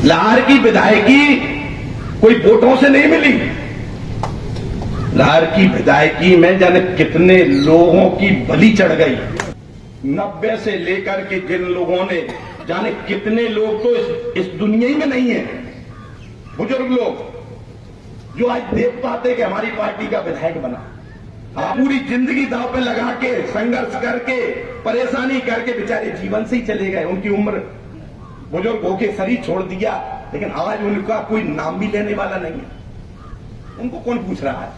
लाहौर की विधायकी कोई वोटों से नहीं मिली। लाहौर की विधायकी में जाने कितने लोगों की बलि चढ़ गई। 90 से लेकर के जिन लोगों ने, जाने कितने लोग तो इस दुनिया ही में नहीं है, बुजुर्ग लोग, जो आज देख पाते कि हमारी पार्टी का विधायक बना। आप पूरी जिंदगी दांव पे लगा के संघर्ष करके परेशानी करके बेचारे जीवन से ही चले गए। उनकी उम्र बुजुर्ग होके शरीर छोड़ दिया, लेकिन आज उनका कोई नाम भी लेने वाला नहीं है। उनको कौन पूछ रहा है?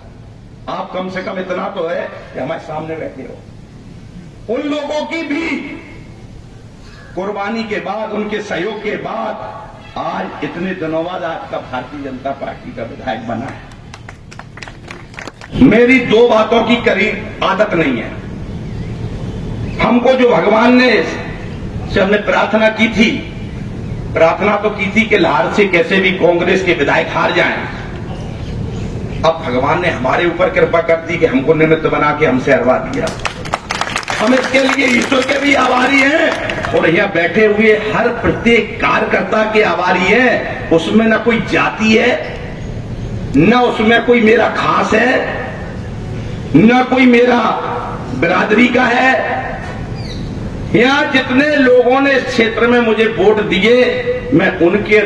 आप कम से कम इतना तो है कि हमारे सामने बैठे हो। उन लोगों की भी कुर्बानी के बाद, उनके सहयोग के बाद आज इतने दिनों बाद आपका भारतीय जनता पार्टी का विधायक बना है। मेरी दो बातों की करीब आदत नहीं है। हमको जो भगवान ने से हमने प्रार्थना की थी, प्रार्थना तो की थी कि लाहौर से कैसे भी कांग्रेस के विधायक हार जाएं। अब भगवान ने हमारे ऊपर कृपा कर दी कि हमको निमित्त बना के हमसे हरवा दिया। हम इसके लिए ईश्वर के भी आभारी हैं और यहाँ बैठे हुए हर प्रत्येक कार्यकर्ता के आभारी हैं। उसमें न कोई जाति है, न उसमें कोई मेरा खास है, न कोई मेरा बिरादरी का है। यहां जितने लोगों ने इस क्षेत्र में मुझे वोट दिए, मैं उनके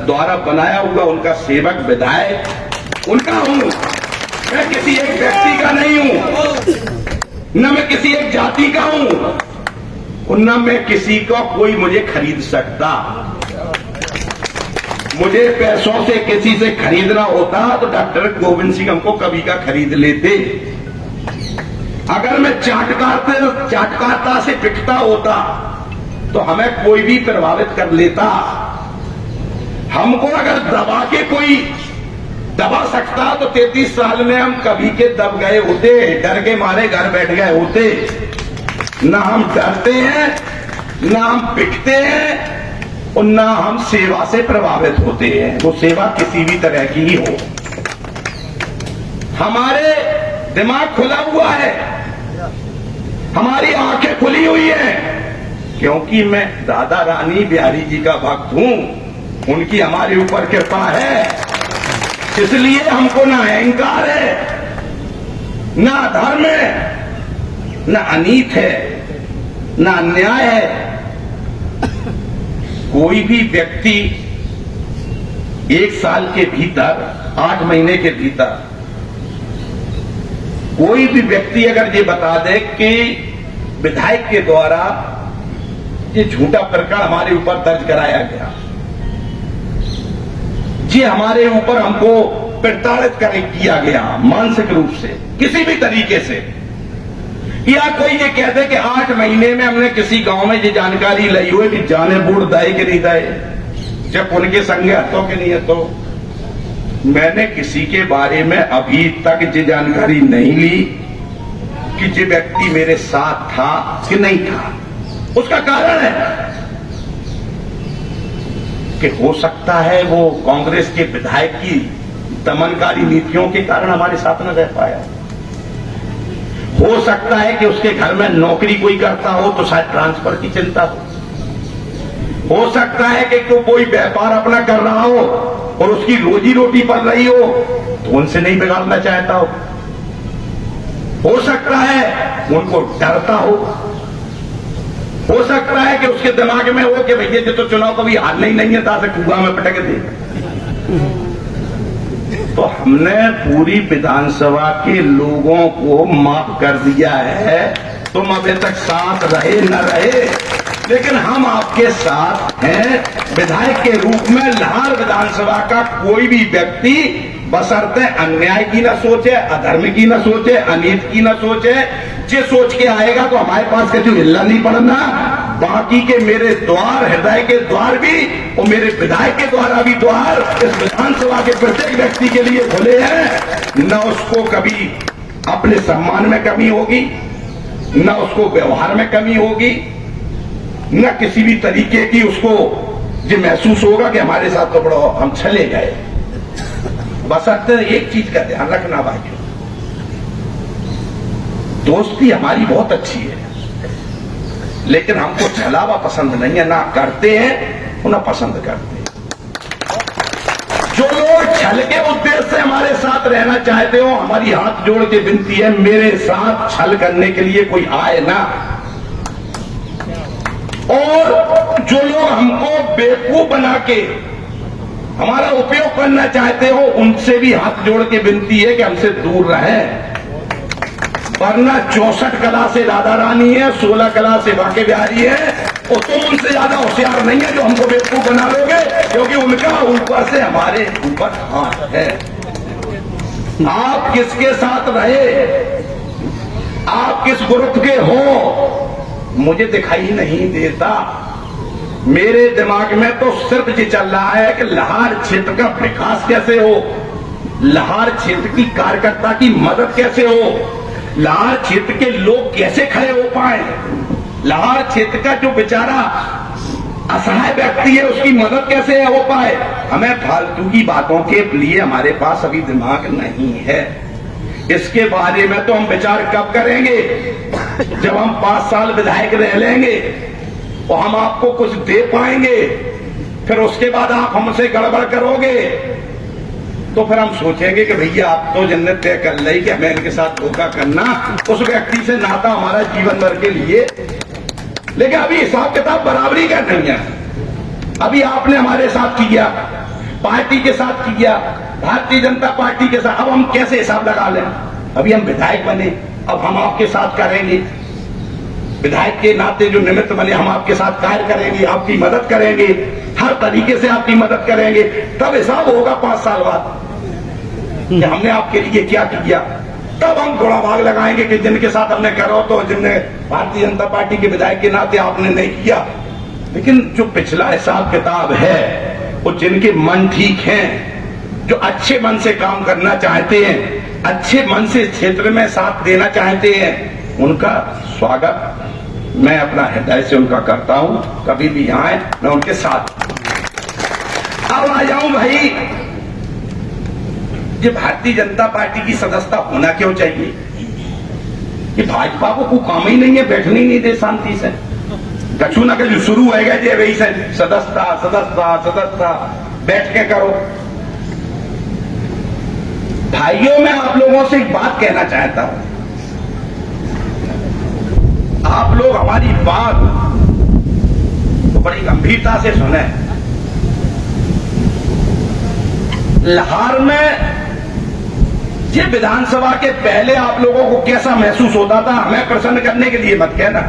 द्वारा बनाया हुआ उनका सेवक विधायक उनका हूं। मैं किसी एक व्यक्ति का नहीं हूं, न मैं किसी एक जाति का हूं, और न मैं किसी को कोई मुझे खरीद सकता। मुझे पैसों से किसी से खरीदना होता तो डॉक्टर गोविंद सिंह हमको कभी का खरीद लेते। अगर मैं चाटकाता से बिकता होता तो हमें कोई भी प्रभावित कर लेता। हमको अगर दबा के कोई दबा सकता तो 33 साल में हम कभी के दब गए होते, डर के मारे घर बैठ गए होते। ना हम डरते हैं, ना हम बिकते हैं, और ना हम सेवा से प्रभावित होते हैं। वो सेवा किसी भी तरह की ही हो। हमारे दिमाग खुला हुआ है, हमारी आंखें खुली हुई हैं, क्योंकि मैं दादा रानी बिहारी जी का भक्त हूं। उनकी हमारे ऊपर कृपा है, इसलिए हमको ना अहंकार है, ना धर्म है, ना अनीत है, ना अन्याय है। कोई भी व्यक्ति 1 साल के भीतर, 8 महीने के भीतर, कोई भी व्यक्ति अगर ये बता दे कि विधायक के द्वारा ये झूठा प्रकरण हमारे ऊपर दर्ज कराया गया, ये हमारे ऊपर हमको प्रताड़ित किया गया मानसिक रूप से किसी भी तरीके से, या कोई ये कहते कि 8 महीने में हमने किसी गांव में ये जानकारी ली हुई कि जाने वोट दाए कि नहीं दाए, जब उनके संगे हत्थों के नहीं है। तो मैंने किसी के बारे में अभी तक ये जानकारी नहीं ली कि ये व्यक्ति मेरे साथ था कि नहीं था। उसका कारण है कि हो सकता है वो कांग्रेस के विधायक की दमनकारी नीतियों के कारण हमारे साथ न रह पाया। हो सकता है कि उसके घर में नौकरी कोई करता हो तो शायद ट्रांसफर की चिंता हो सकता है कि कोई व्यापार अपना कर रहा हो और उसकी रोजी रोटी पल रही हो तो उनसे नहीं बिगाड़ना चाहता हो सकता है उनको डरता हो सकता है कि उसके दिमाग में हो कि भैया जो तो चुनाव कभी हारना ही नहीं है, तासे कुआं में पटक दे। तो हमने पूरी विधानसभा के लोगों को माफ कर दिया है। तुम अभी तक साथ रहे न रहे, लेकिन हम आपके साथ हैं। विधायक के रूप में लाहौर विधानसभा का कोई भी व्यक्ति बशर्ते अन्याय की न सोचे, अधर्म की न सोचे, अनीत की न सोचे, जे सोच के आएगा तो हमारे पास कभी हिलना नहीं पड़ना। बाकी के मेरे द्वार, हृदय के द्वार भी और मेरे विधायक के द्वारा भी द्वार इस विधानसभा के प्रत्येक व्यक्ति के लिए खुले हैं। न उसको कभी अपने सम्मान में कमी होगी, न उसको व्यवहार में कमी होगी, न किसी भी तरीके की उसको ये महसूस होगा कि हमारे साथ तो बड़ा हम चले गए। बशर्ते एक चीज का ध्यान रखना भाइयों, दोस्ती हमारी बहुत अच्छी है, लेकिन हमको छलावा पसंद नहीं है। ना करते हैं और ना पसंद करते हैं। जो लोग छल के उद्देश्य से हमारे साथ रहना चाहते हो, हमारी हाथ जोड़ के विनती है, मेरे साथ छल करने के लिए कोई आए ना। और जो लोग हमको बेवकूफ बना के हमारा उपयोग करना चाहते हो, उनसे भी हाथ जोड़ के विनती है कि हमसे दूर रहें। वरना 64 कला से राधा रानी है, 16 कला से बाके बिहारी है, और तुम उनसे ज्यादा होशियार नहीं है जो हमको बेवकूफ बना लोगे, क्योंकि उनका ऊपर से हमारे ऊपर हाथ है। आप किसके साथ रहे, आप किस ग्रुप के हो, मुझे दिखाई नहीं देता। मेरे दिमाग में तो सिर्फ ये चल रहा है कि लाहौर क्षेत्र का विकास कैसे हो, लाहौर क्षेत्र की कार्यकर्ता की मदद कैसे हो, लाहौर क्षेत्र के लोग कैसे खड़े हो पाए, लाहौर क्षेत्र का जो बेचारा असहाय व्यक्ति है उसकी मदद कैसे हो पाए। हमें फालतू की बातों के लिए हमारे पास अभी दिमाग नहीं है। इसके बारे में तो हम विचार कब करेंगे, जब हम 5 साल विधायक रह लेंगे और हम आपको कुछ दे पाएंगे। फिर उसके बाद आप हमसे गड़बड़ करोगे तो फिर हम सोचेंगे कि भैया आप तो जन्नत तय कर ली कि हमें इनके साथ धोखा करना, उस व्यक्ति से नाता हमारा जीवन भर के लिए। लेकिन अभी हिसाब किताब बराबरी का नहीं है। अभी आपने हमारे साथ किया, पार्टी के साथ किया, भारतीय जनता पार्टी के साथ, अब हम कैसे हिसाब लगा लें। अभी हम विधायक बने, अब हम आपके साथ करेंगे, विधायक के नाते जो निमित्त बने हम आपके साथ कार्य करेंगे, आपकी मदद करेंगे, हर तरीके से आपकी मदद करेंगे। तब हिसाब होगा 5 साल बाद कि हमने आपके लिए क्या किया। तब हम थोड़ा भाग लगाएंगे कि जिनके साथ हमने करो तो जिनने भारतीय जनता पार्टी के विधायक के नाते आपने नहीं किया। लेकिन जो पिछला हिसाब किताब है वो जिनके मन ठीक हैं, जो अच्छे मन से काम करना चाहते हैं, अच्छे मन से क्षेत्र में साथ देना चाहते हैं, उनका स्वागत मैं अपना हृदय से उनका करता हूं। कभी भी यहाँ आए मैं उनके साथ। अब आ जाऊं भाई, ये भारतीय जनता पार्टी की सदस्यता होना क्यों चाहिए। कि भाजपा को कोई काम ही नहीं है, बैठने ही नहीं दे शांति से। कछु ना कछु शुरू हो गया जे वही से सदस्यता सदस्यता सदस्यता बैठ के करो। भाइयों मैं आप लोगों से एक बात कहना चाहता हूं, आप लोग हमारी बात तो बड़ी गंभीरता से सुने। लाहौर में ये विधानसभा के पहले आप लोगों को कैसा महसूस होता था, हमें प्रसन्न करने के लिए मत कहना।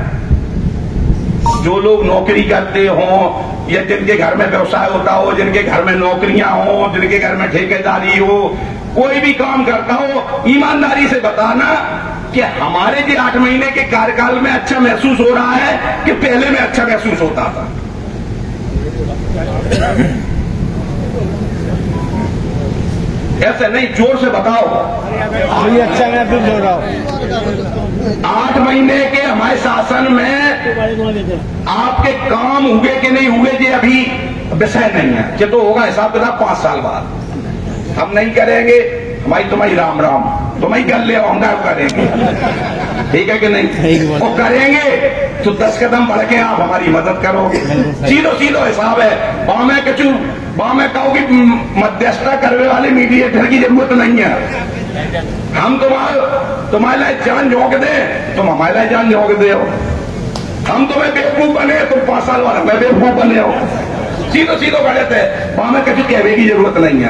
जो लोग नौकरी करते हो या जिनके घर में व्यवसाय होता हो, जिनके घर में नौकरियां हो, जिनके घर में ठेकेदारी हो, कोई भी काम करता हो, ईमानदारी से बताना कि हमारे जो 8 महीने के कार्यकाल में अच्छा महसूस हो रहा है कि पहले में अच्छा महसूस होता था। ऐसे नहीं, जोर से बताओ। अभी अच्छा महसूस हो रहा हो। 8 महीने के हमारे शासन में आपके काम हुए कि नहीं हुए ये अभी विषय नहीं है। ये तो होगा हिसाब किताब 5 साल बाद। हम नहीं करेंगे, हमारी तुम्हारी राम राम, तुम्हारी कर ले हम करेंगे, ठीक है कि नहीं। वो करेंगे तो 10 कदम बढ़ के आप हमारी मदद करोगे। सीधो सीधो हिसाब है। वहां मैं कहूँ कि मध्यस्थता करने वाले मीडिएटर की जरूरत नहीं है। हम तुम्हारे लिए जान झोंक दे, तुम हमारे लिए जान झोंक दे हो। हम तुम्हें बेवकूफ बने, तुम 5 साल बाद हमें बेवकूफ बने हो। सीधो सीधो गलत है, वहां में कभी कहने की जरूरत नहीं है।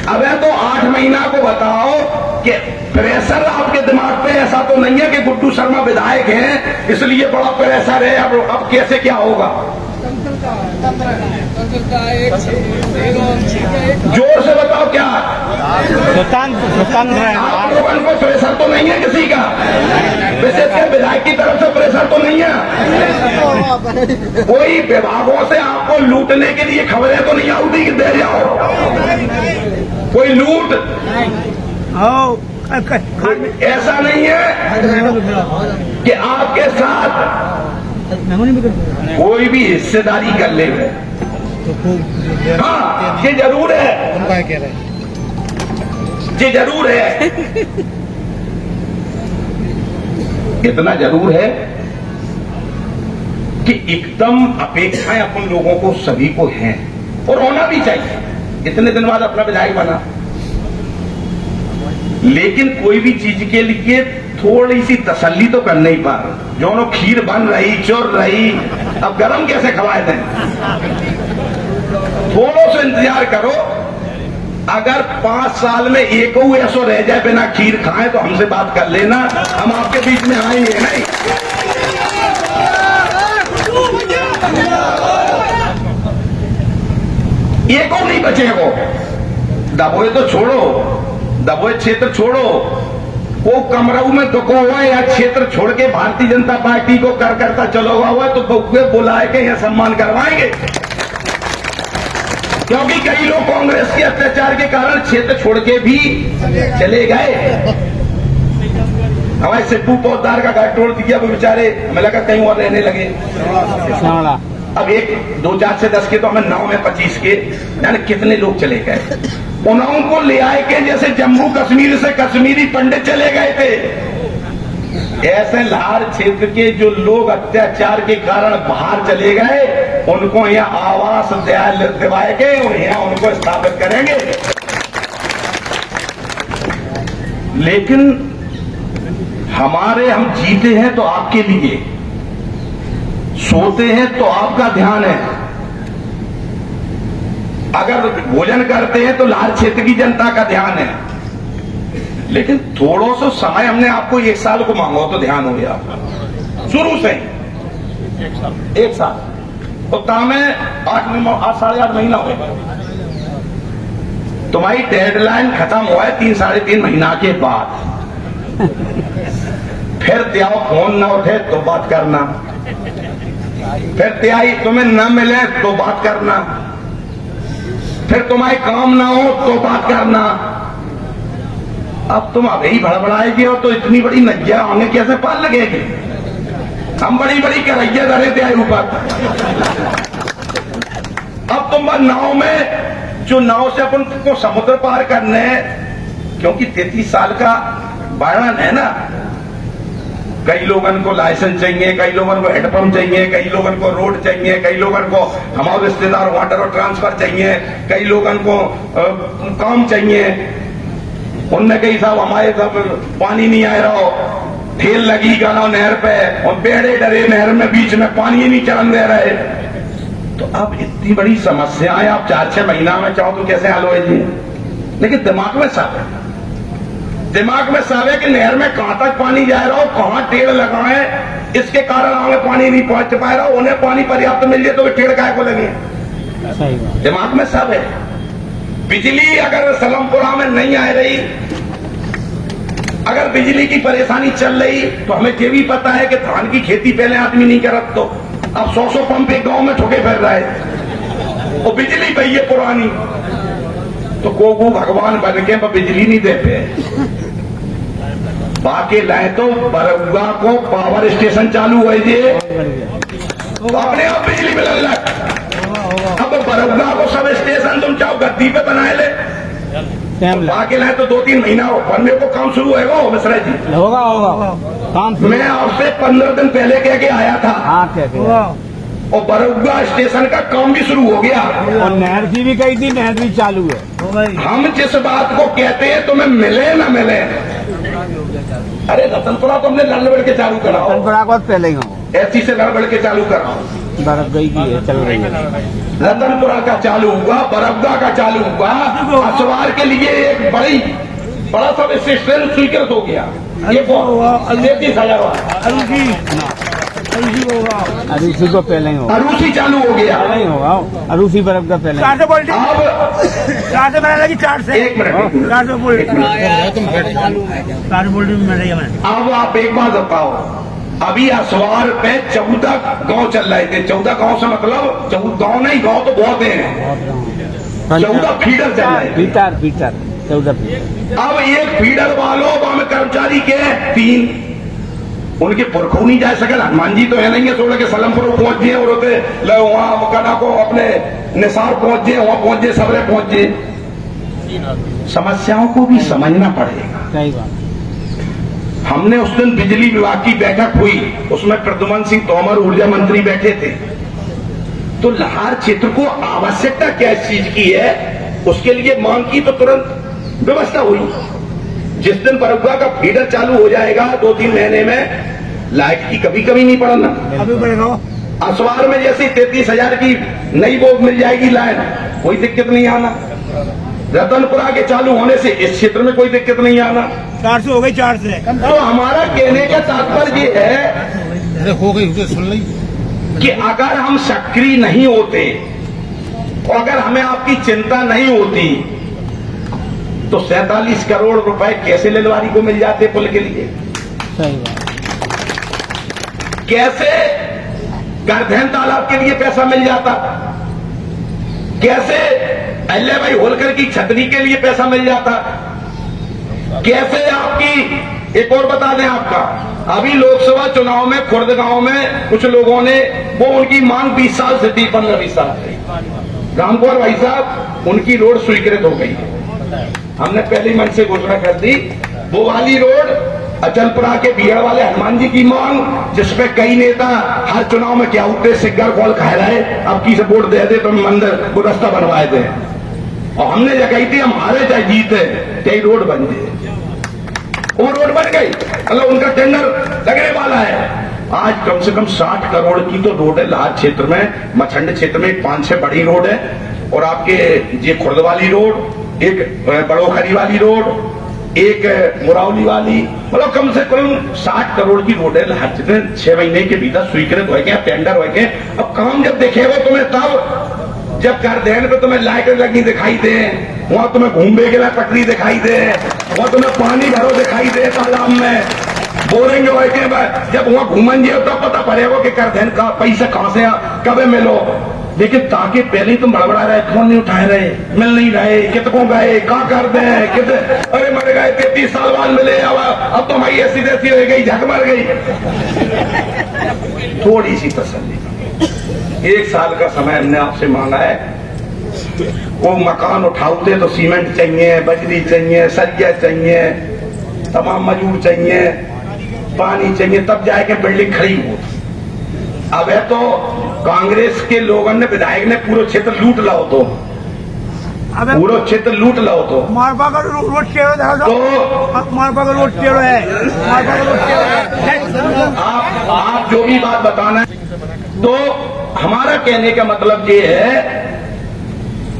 अब है तो 8 महीना को बताओ कि प्रेशर आपके दिमाग पे ऐसा तो नहीं है कि गुड्डू शर्मा विधायक हैं इसलिए बड़ा प्रेशर है। अब कैसे क्या होगा, जोर से बताओ क्या। आप लोगों को प्रेशर तो नहीं है किसी का, विशेषकर विधायक की तरफ से प्रेशर तो नहीं है। कोई विभागों से आपको लूटने के लिए खबरें तो नहीं आती कि दे जाओ, कोई लूट ऐसा नहीं है कि आपके साथ कोई भी हिस्सेदारी कर ले। हाँ ये जरूर है, ये जरूर है, इतना जरूर है कि एकदम अपेक्षाएं अपन लोगों को सभी को हैं और होना भी चाहिए। इतने दिन बाद अपना विधायक बना। लेकिन कोई भी चीज के लिए थोड़ी सी तसल्ली तो करने ही पार, जो नो खीर बन रही चोर रही, अब गरम कैसे खवाए दें। थोड़ा सा इंतजार करो, अगर 5 साल में एक ऐसो रह जाए बिना खीर खाए तो हमसे बात कर लेना, हम आपके बीच में आएंगे नहीं। एको नहीं बचेगो। दबोए तो छोड़ो, दबोए क्षेत्र छोड़ो, वो कमराऊ में दुखो हुआ या क्षेत्र छोड़ के भारतीय जनता पार्टी को कर करता चलो हुआ तो बहुए बुलाए के यहाँ सम्मान करवाएंगे। क्योंकि कई लोग कांग्रेस के अत्याचार के कारण क्षेत्र छोड़ के भी चले गए। हमारे सिद्धू पौधार का घर तोड़ दिया, वो बेचारे हमें लगा कहीं और रहने लगे। अब 1, 2, 4 से 10 के तो हमें 9 में 25 के, यानी कितने लोग चले गए। उन्हों को ले आए के जैसे जम्मू कश्मीर से कश्मीरी पंडित चले गए थे, ऐसे लाहौर क्षेत्र के जो लोग अत्याचार के कारण बाहर चले गए उनको यहाँ आवास दिवाएंगे और यहाँ उनको स्थापित करेंगे। लेकिन हम जीते हैं तो आपके लिए, सोते हैं तो आपका ध्यान है, अगर भोजन करते हैं तो लाहौर क्षेत्र की जनता का ध्यान है। लेकिन थोड़ा सा समय हमने आपको 1 साल को मांगो तो ध्यान हो गया शुरू से 1 साल तो में 8 साढ़े 8 महीना हो गया। तुम्हारी डेडलाइन खत्म हुआ है 3 साढ़े 3 महीना के बाद। फिर त्याओ फोन न उठे तो बात करना, फिर त्याई तुम्हें न मिले तो बात करना, फिर तुम्हारे काम ना हो तो बात करना। अब तुम अभी भड़बड़ाएगी हो तो इतनी बड़ी नज्जा हमें कैसे पाल लगेगी। हम बड़ी बड़ी करैया धरे थे ऊपर। अब तुम नाव में, जो नाव से अपन को समुद्र पार करने, क्योंकि 33 साल का वर्णन है ना, कई लोगन को लाइसेंस चाहिए, कई लोगन को हेडपंप चाहिए, कई लोगन को रोड चाहिए, कई लोगन को हमारे रिश्तेदार वाटर और ट्रांसफर चाहिए, कई लोगन को काम चाहिए। उनने कही साहब हमारे सब पानी नहीं आ रहा, ठेल लगी गाना नहर पे और बेड़े डरे नहर में बीच में पानी नहीं चलन दे रहे। तो अब इतनी बड़ी समस्याएं आप 4-6 महीना में चाहो तो कैसे हल होगी। लेकिन दिमाग में सब है, दिमाग में सब है कि नहर में कहां तक पानी जा रहा हो, कहां टेढ़ लगाए, इसके कारण हमें पानी नहीं पहुंच पा रहा, उन्हें पानी पर्याप्त मिल जाए तो टेढ़ काय को लगे। दिमाग में सब है। बिजली अगर सलमपुरा में नहीं आ रही, अगर बिजली की परेशानी चल रही तो हमें ये भी पता है कि धान की खेती पहले आदमी नहीं करत, तो अब 100 पंप एक गांव में ठोके फिर रहा है और बिजली पई है पुरानी, तो को भगवान बन के बिजली नहीं देते। बाकी लाए तो बरौगा को पावर स्टेशन चालू हुए थे तो अपने आप बिजली मिलने लग। अब बरौगा को सब स्टेशन तुम चाहो गद्दी पे बनाए ले, बाकी लाए तो 2-3 महीना हो, बनने को काम शुरू होगा मिश्रा जी। होगा काम। मैं आपसे 15 दिन पहले कह के आया था। और बरौगा स्टेशन का काम भी शुरू हो गया और नहर की भी कही थी, नहर भी चालू है। हम जिस बात को कहते हैं तुम्हें मिले न मिले, अरे रतनपुरा तो हमने लड़ लड़ के चालू कराओ, रतनपुरा को पहले ही ऐसी से लड़ लड़ के चालू कराओ। बरगई की है, चल रही है। रतनपुरा का चालू हुआ, बरौगा का चालू हुआ, असवार के लिए एक बड़ा सा स्टेशन स्वीकृत हो गया। ये 37,000 अरूसी को पहले ही होगा, अरूसी चालू हो गया, पहले ही होगा अरूसी बर्फ का पहले। अब 4 अब आप एक बात बताओ, अभी असवार पे 14 गांव चल रहे थे। 14 गांव से मतलब 14 गांव नहीं, गांव तो बहुत हैं, 14 फीडर चल रहे थे। फीटर 14 अब एक फीडर वालों में कर्मचारी के 3, उनके पुरखों नहीं जा सके। हनुमान जी तो है नहीं है, छोड़ के सलमपुर पहुंच गए और होते वहां मकाना को अपने निसार पहुंच गए, वहां पहुंच गए, सबरे पहुंच गए। समस्याओं को भी समझना पड़ेगा। सही बात। हमने उस दिन बिजली विभाग की बैठक हुई, उसमें प्रद्युमन सिंह तोमर ऊर्जा मंत्री बैठे थे। तो लाहौर क्षेत्र को आवश्यकता क्या इस चीज की है उसके लिए मांग की तो तुरंत व्यवस्था हुई। जिस दिन बरुआ का फीडर चालू हो जाएगा 2-3 महीने में, लाइट की कभी कभी नहीं पड़ना। अभी बढ़ेगा। असवार में जैसे 33,000 की नई बोग मिल जाएगी लाइन, कोई दिक्कत नहीं आना। रतनपुरा के चालू होने से इस क्षेत्र में कोई दिक्कत नहीं आना। 400 हो गई, 4 से। तो हमारा कहने का तात्पर्य ये है हो गई उसे सुन ली कि अगर हम सक्रिय नहीं होते और अगर हमें आपकी चिंता नहीं होती तो 47 करोड़ रुपए कैसे लेलवारी को मिल जाते पुल के लिए? सही बात। कैसे गर्धन तालाब के लिए पैसा मिल जाता? कैसे अल्लाह भाई होलकर की छतरी के लिए पैसा मिल जाता? कैसे आपकी एक और बता दें, आपका अभी लोकसभा चुनाव में खुर्द गांव में कुछ लोगों ने वो उनकी मांग 20 साल से थी, 15-20 साल से। रामकुमार भाई साहब, उनकी रोड स्वीकृत हो गई है। हमने पहले मन से घोषणा कर दी, वो वाली रोड अचलपुरा के बिहड़ वाले हनुमान जी की मांग, जिसपे कई नेता हर चुनाव में क्या उठते सिग्गर कॉल कह रहे, अब की से वोट दे दे तो मंदिर को रास्ता बनवाए दे, और हमने जगह थी हम हारे चाहे जीते कई रोड बन गए। वो रोड बन गई, मतलब उनका टेंडर लगने वाला है। आज कम से कम 60 करोड़ की तो रोड है लाहौर क्षेत्र में, मछंड क्षेत्र में 5-6 बड़ी रोड है, और आपके ये खुर्द वाली रोड, एक बड़ोखरी वाली रोड, एक मुरौली वाली, मतलब कम से कम 60 करोड़ की रोड है लाहौर क्षेत्र में। 6 महीने के भीतर स्वीकृत हो गए, टेंडर हो गए। अब काम जब देखेगा तुम्हें तब, जब करदेन पे तुम्हें लाइटें लगी दिखाई दे, वहां तुम्हें घूमने के लिए पटरी दिखाई दे, वहां तुम्हें पानी भरो दिखाई दे तालाब में, बोरेंगे बैठे, जब वहां घूमेंगे तब पता पड़ेगा कि करदेन का पैसा कहां से कब मिलो। लेकिन ताकि पहले ही तुम बड़बड़ा रहे, फोन नहीं उठा रहे, मिल नहीं रहे, कितकों गए, कहाँ कर दे, अरे मर गए 33 साल बाद मिले, अब तो हमारी ऐसी तैसी हो गई, झक मर गई। थोड़ी सी तसल्ली, 1 साल का समय हमने आपसे मांगा है। वो मकान उठाते तो सीमेंट चाहिए, बजरी चाहिए, सरिया चाहिए, तमाम मजदूर चाहिए, पानी चाहिए, तब जाके बिल्डिंग खड़ी हो। अब है तो कांग्रेस के लोगों ने, विधायक ने पूरा क्षेत्र लूट लाओ, तो पूरा क्षेत्र लूट लाओ तो मारपा का रोड टेढ़ो तो मारपा का रोड टेढ़ो है, मारपा का रोड टेढ़ो है। आप जो भी बात बताना है, तो हमारा कहने का मतलब ये है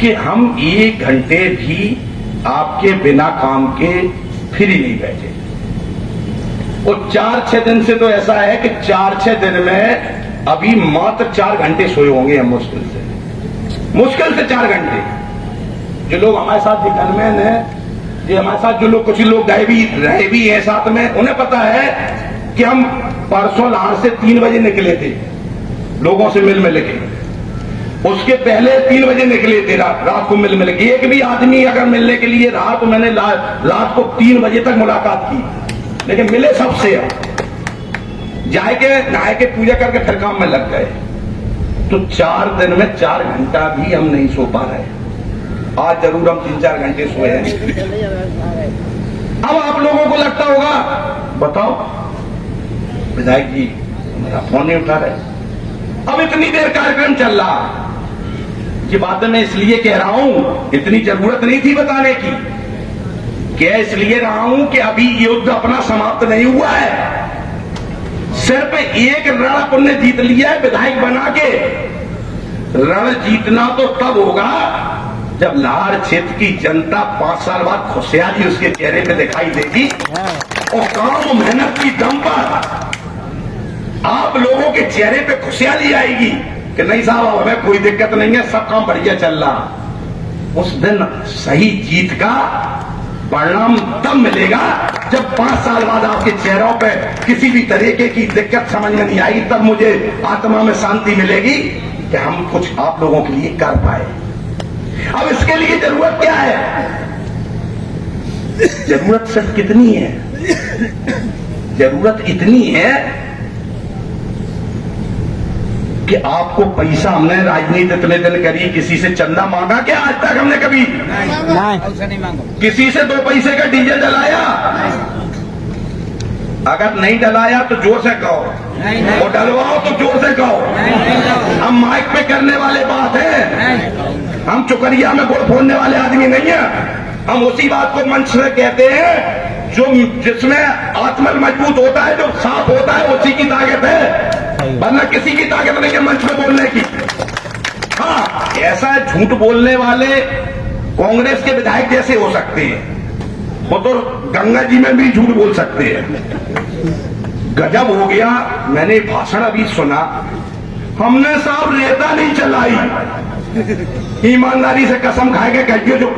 कि हम 1 घंटे भी आपके बिना काम के फ्री नहीं बैठे। और 4-6 दिन से तो ऐसा है कि 4-6 दिन में अभी मात्र 4 घंटे सोए होंगे हम, मुश्किल से 4 घंटे। जो लोग हमारे साथ गनमैन है, जो हमारे साथ जो लोग, कुछ लोग गए भी रहे भी हैं साथ में, उन्हें पता है कि हम परसों लाहौर से 3 बजे निकले थे लोगों से मिल के। उसके पहले 3 बजे निकले थे रात को मिल के। एक भी आदमी अगर मिलने के लिए रहा तो मैंने रात को 3 बजे तक मुलाकात की, लेकिन मिले सबसे। जाए के नहाए के पूजा करके फिर काम में लग गए। तो 4 दिन में 4 घंटा भी हम नहीं सो पा रहे। आज जरूर हम 3-4 घंटे सोए हैं। अब आप लोगों को लगता होगा, बताओ विधायक जी मेरा फोन नहीं उठा रहे, अब इतनी देर कार्यक्रम चल रहा। ये बातें मैं इसलिए कह रहा हूं, इतनी जरूरत नहीं थी बताने की। क्या इसलिए रहा हूं कि अभी युद्ध अपना समाप्त नहीं हुआ है। सिर्फ एक रण अपन ने जीत लिया है विधायक बना के। रण जीतना तो तब होगा जब लाहौर क्षेत्र की जनता 5 साल बाद खुशहाली उसके चेहरे पे दिखाई देगी, और काम मेहनत की दम पर आप लोगों के चेहरे पे खुशहाली आएगी कि नहीं साहब हमें कोई दिक्कत नहीं है, सब काम बढ़िया चल रहा। उस दिन सही जीत का परिणाम तब मिलेगा जब 5 साल बाद आपके चेहरों पे किसी भी तरीके की दिक्कत समझ में नहीं आएगी। तब मुझे आत्मा में शांति मिलेगी कि हम कुछ आप लोगों के लिए कर पाए। अब इसके लिए जरूरत क्या है? जरूरत सिर्फ कितनी है? जरूरत इतनी है कि आपको पैसा, हमने राजनीति इतने दिन करी, किसी से चंदा मांगा क्या आज तक हमने कभी? नहीं मांगा। किसी से 2 पैसे का डीजल डलाया? अगर नहीं डलाया तो जोर से कहो, और डलवाओ तो जोर से कहो। हम माइक पे करने वाले बात है। हम चुकरिया में गुड़ फोड़ने वाले आदमी नहीं है। हम उसी बात को मंच से कहते हैं जो जिसमें आत्मबल मजबूत होता है, जो साफ होता है, उसी की ताकत है, वरना किसी की ताकत नहीं है मंच में बोलने की। हाँ, ऐसा झूठ बोलने वाले कांग्रेस के विधायक जैसे हो सकते हैं, वो तो गंगा जी में भी झूठ बोल सकते हैं। गजब हो गया। मैंने भाषण अभी सुना, हमने साहब रेता नहीं चलाई। ईमानदारी से कसम खा के कहिए, जो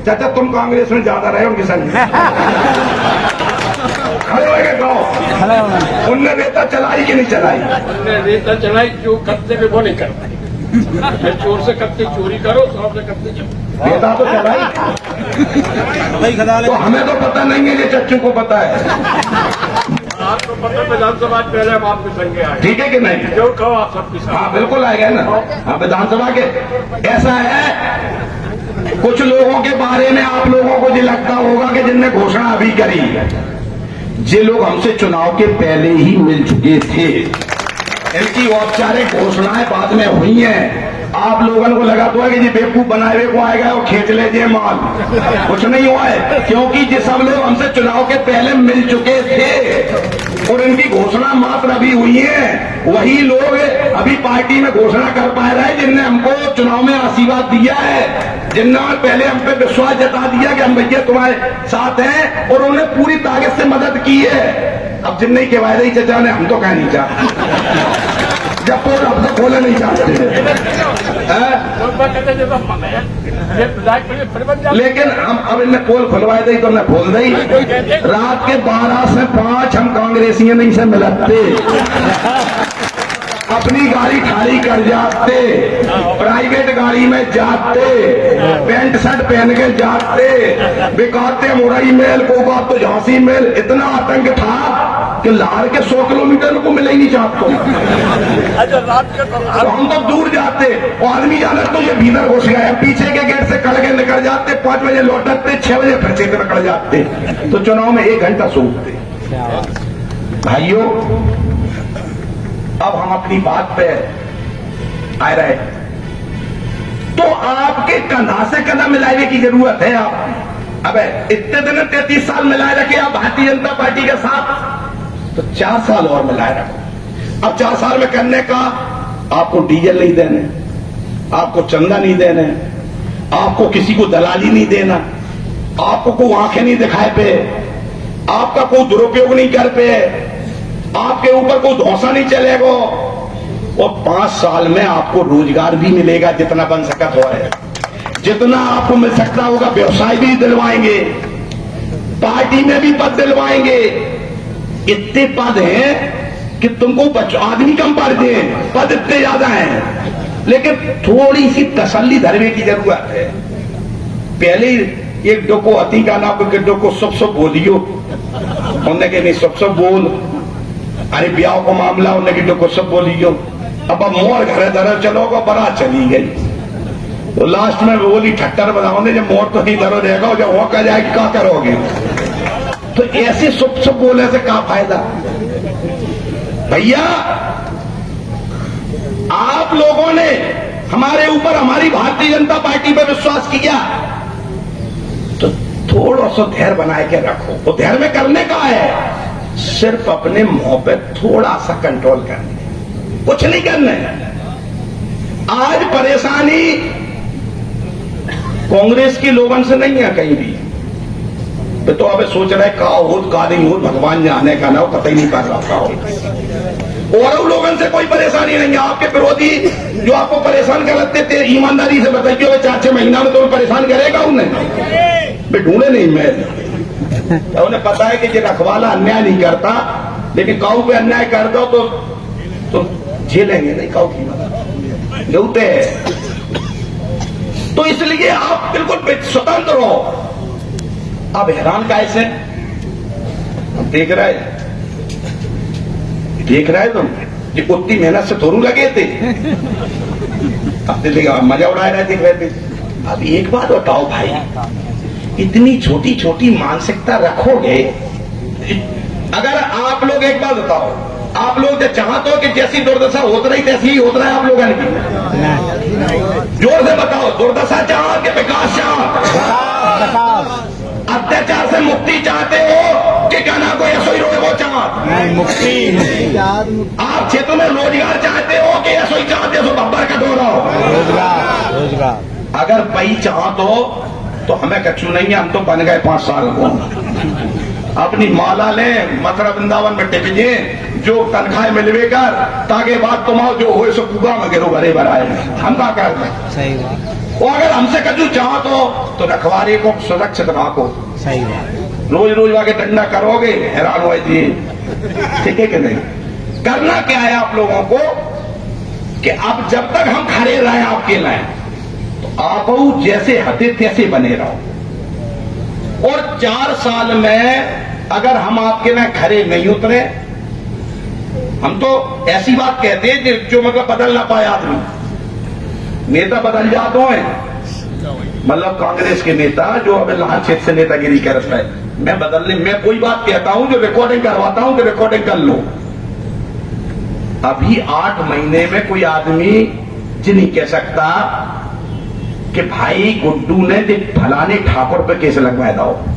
चाचा तुम कांग्रेस में ज्यादा रहे उनके संग खड़े हो गए, कहो उनने रेता चलाई कि नहीं चलाई? उनने रेता चलाई, जो करते में वो नहीं करता। चोर से करते चोरी करो, सांप से करते रेता तो चलाई। तो हमें तो पता नहीं है, ये चच्चू को पता है। आपको पता विधानसभा पहले हम आपके संगे आए, ठीक है कि नहीं? जो कहो आप सबके साथ। हाँ बिल्कुल आएगा ना। हाँ, विधानसभा के ऐसा है, कुछ लोगों के बारे में आप लोगों को ये लगता होगा कि जिनने घोषणा अभी करी, ये लोग हमसे चुनाव के पहले ही मिल चुके थे। इनकी औपचारिक घोषणाएं बाद में हुई हैं। आप लोगों को लगा तो है कि ये बेवकूफ बनाए हुए को आएगा और खींच ले जे माल, कुछ नहीं हुआ है, क्योंकि ये सब लोग हमसे चुनाव के पहले मिल चुके थे और इनकी घोषणा मात्र अभी हुई है। वही लोग अभी पार्टी में घोषणा कर पा रहे हैं जिनने हमको चुनाव में आशीर्वाद दिया है, जिनने पहले हम पे विश्वास जता दिया कि हम भैया तुम्हारे साथ हैं, और उन्होंने पूरी ताकत से मदद की है। अब जिन नहीं के वायदे ही चचा ने, हम तो कह नहीं चाहते, जब तो अब तक बोले नहीं चाहते। लेकिन हम अब इन्हें पोल खुलवाए दी तो हमने खोल दी। रात के 12 से 5 हम कांग्रेसियों नहीं से मिलते, अपनी गाड़ी खाली कर जाते, प्राइवेट गाड़ी में जाते, पैंट शर्ट पहन के जाते, बिकाते मुरई मेल को बात तो झांसी मेल। इतना आतंक था कि लार के 100 किलोमीटर को मिले ही नहीं चाहते। तो हम तो दूर जाते, और आदमी जाना तो ये भीतर घुस गए, पीछे के गेट से कल के निकल जाते, 5 बजे लौटते, 6 बजे फिर से निकल जाते। तो चुनाव में 1 घंटा सोते। भाइयों, अब हम अपनी बात पे आ रहे, तो आपके कंधा से कंधा मिलाने की जरूरत है। आप अब इतने दिन 33 साल मिलाए रखे आप भारतीय जनता पार्टी के साथ, तो 4 साल और मिलाए रखो। अब 4 साल में करने का, आपको डीजल नहीं देने, आपको चंदा नहीं देने, आपको किसी को दलाली नहीं देना, आपको कोई आंखें नहीं दिखाए पे, आपका कोई दुरुपयोग नहीं कर पे, आपके ऊपर कोई धौंसा नहीं चलेगा, और 5 साल में आपको रोजगार भी मिलेगा जितना बन सकता हो है, जितना आपको मिल सकता होगा। व्यवसाय भी दिलवाएंगे, पार्टी में भी पद दिलवाएंगे। इतने पद हैं कि तुमको आदमी कम पड़ दे, पद इतने ज्यादा हैं, लेकिन थोड़ी सी तसल्ली धरने की जरूरत है। पहले एक डोको अति का नाम के डोको सब बोलियो, उन्हें के नहीं सब बोल, अरे ब्याह को मामला उन्हें की डोको सब बोलियो। अब मोर घर धरो चलोगा, बड़ा चली गई, तो लास्ट में बोली ठट्टर बनाओगे, जब मोर तो ही धरो रहेगा, जब वो कह जाएगी क्या करोगे? तो ऐसे सब बोले से क्या फायदा? भैया, आप लोगों ने हमारे ऊपर, हमारी भारतीय जनता पार्टी पर विश्वास किया, तो थोड़ा सा धैर्य बनाए के रखो। तो धैर्य में करने का है, सिर्फ अपने मुंह पे थोड़ा सा कंट्रोल करना, कुछ नहीं करना है। आज परेशानी कांग्रेस के लोगों से नहीं है कहीं भी, तो अब सोच रहे का हो का नहीं हो, भगवान जाने का ना हो, पता ही नहीं कर रहा हो। और लोगों से कोई परेशानी नहीं है। आपके विरोधी जो आपको परेशान करते थे, ईमानदारी से बताइए, 4-6 महीना में तो परेशान करेगा उन्हें, मैं ढूंढे नहीं। मैं तो उन्हें पता है कि ये रखवाला अन्याय नहीं करता, लेकिन काऊ पे अन्याय कर दो तो झेलेंगे नहीं, काऊ की बात जोते है। तो इसलिए आप बिल्कुल स्वतंत्र हो। अब हैरान कैसे देख रहे तुम, ये उतनी मेहनत से थोड़ू लगे थे, अब मजा उड़ाए रहे थे। अब एक बात बताओ भाई, इतनी छोटी छोटी मानसिकता रखोगे? अगर आप लोग, एक बात बताओ, आप लोग चाहते हो कि जैसी दुर्दशा होत रही तैसी ही होत रहा है आप लोगों की? जोर से बताओ, दुर्दशा चाहो कि विकास चाहो? अत्याचार से मुक्ति चाहते हो कि कहना को ऐसो ही रोए वो चाहत? मुक्ति आप क्षेत्र में रोजगार चाहते हो कि ऐसो ही चाहते हो बब्बर का दो रहो? रोजगार अगर वही चाहत हो तो हमें कछु नहीं है, हम तो बन गए 5 साल को। अपनी माला ले, मथुरा वृंदावन में टिक जे, जो तनख्वाह मिलवे कर, ताकि बात तुम आओ जो हो सो कुआ में गिरो भरे भराए। हम क्या करते हैं? सही बात, वो अगर हमसे कछु चाहत हो तो रखवारे को सुरक्षित रखो। सही बात। रोज रोज आगे डंडा करोगे, हैरान हो जी। ठीक है कि नहीं? करना क्या है आप लोगों को कि अब जब तक हम खड़े रहे आपके लाए, तो आप जैसे हते तैसे बने रहो। और 4 साल में अगर हम आपके लाए खड़े नहीं उतरे, हम तो ऐसी बात कहते हैं जो मतलब बदल ना पाए आदमी। नेता बदल जाते हैं, मतलब कांग्रेस के नेता जो अब लाल क्षेत्र से नेतागिरी करता है, मैं बदलने मैं कोई बात कहता हूं जो रिकॉर्डिंग करवाता हूं कि रिकॉर्डिंग कर लो। अभी 8 महीने में कोई आदमी जी नहीं कह सकता कि भाई गुड्डू ने फलाने ठाकुर पे केस लगवाया था।